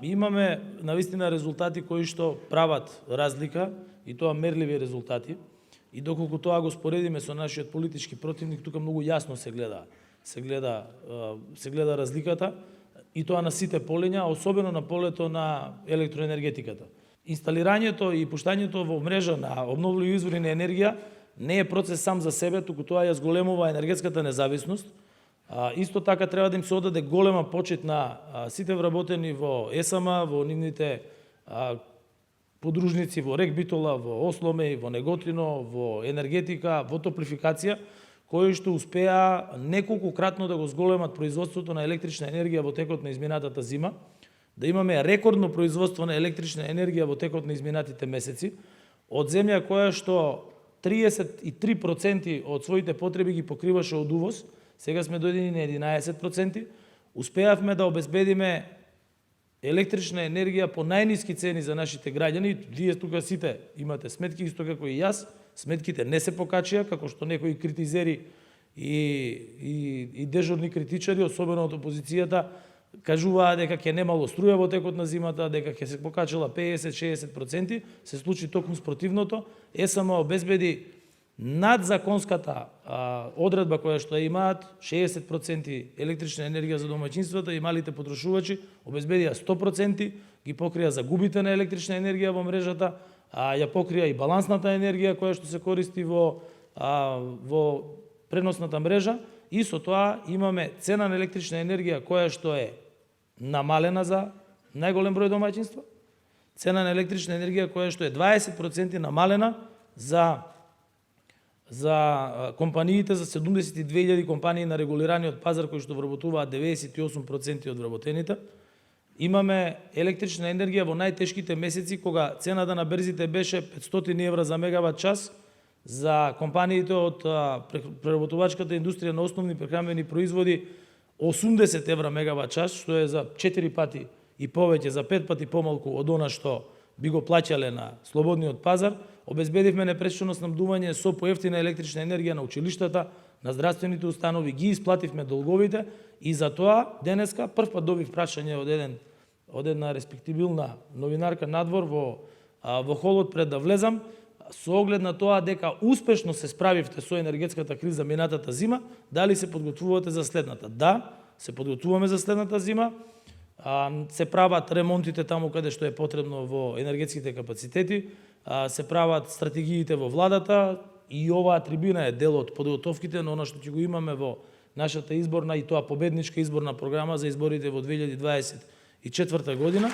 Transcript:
Имаме навистина резултати кои што прават разлика и тоа мерливи резултати. И доколку тоа го споредиме со нашиот политички противник, тука многу јасно се гледа разликата и тоа на сите полиња, особено на полето на електроенергетиката. Инсталирањето и пуштањето во мрежа на обновливи извори на енергија не е процес сам за себе, туку тоа ја зголемува енергетската независност. Исто така треба да им се одаде голема почит на сите вработени во ЕСАМ, во нивните подружници, во РЕК Битола, во Осломе, во Неготино, во енергетика, во топлификација, кои што успеа неколкократно да го зголемат производството на електрична енергија во текот на изминатата зима, да имаме рекордно производство на електрична енергија во текот на изминатите месеци, од земја која што 33% од своите потреби ги покриваше од увоз, сега сме дојдени на 11%, успеавме да обезбедиме електрична енергија по најниски цени за нашите граѓани. Вие тука сите имате сметки, исто како и јас. Сметките не се покачија, како што некои критизери и дежурни критичари, особено од опозицијата, кажуваа дека ќе немало струја во текот на зимата, дека ќе се покачала 50-60%, се случи токму спротивното. ЕСАМ обезбеди над законската одредба која што имаат 60% електрична енергија за домаќинствата и малите потрошувачи, обезбедија 100%, ги покрија загубите на електрична енергија во мрежата, ја покрија и балансната енергија која што се користи во преносната мрежа, и со тоа имаме цена на електрична енергија која што е намалена за најголем број домаќинства, цена на електрична енергија која што е 20% намалена за компаниите, за 72.000 компании на регулираниот пазар кои што вработуваат 98% од вработените. Имаме електрична енергија во најтешките месеци кога цената на берзите беше 500 евра за мегават час, за компаниите од преработувачката индустрија на основни прехранбени производи 80 евра мегават час, што е за 4 пати и повеќе, за 5 пати помалку од она што би го плаќале на слободниот пазар. Обезбедивме непречено снабдување со поевтина електрична енергија на училиштата, на здравствените установи, ги исплативме долговите и за тоа денеска првпат добив прашање од една респектибилна новинарка надвор во холот пред да влезам, со оглед на тоа дека успешно се справивте со енергетската криза минатата зима, дали се подготвувате за следната? Да, се подготвуваме за следната зима. Се прават ремонтите таму каде што е потребно во енергетските капацитети, се прават стратегиите во владата и оваа трибина е дел од подготовките на она што ќе го имаме во нашата изборна и тоа победничка изборна програма за изборите во 2024 година.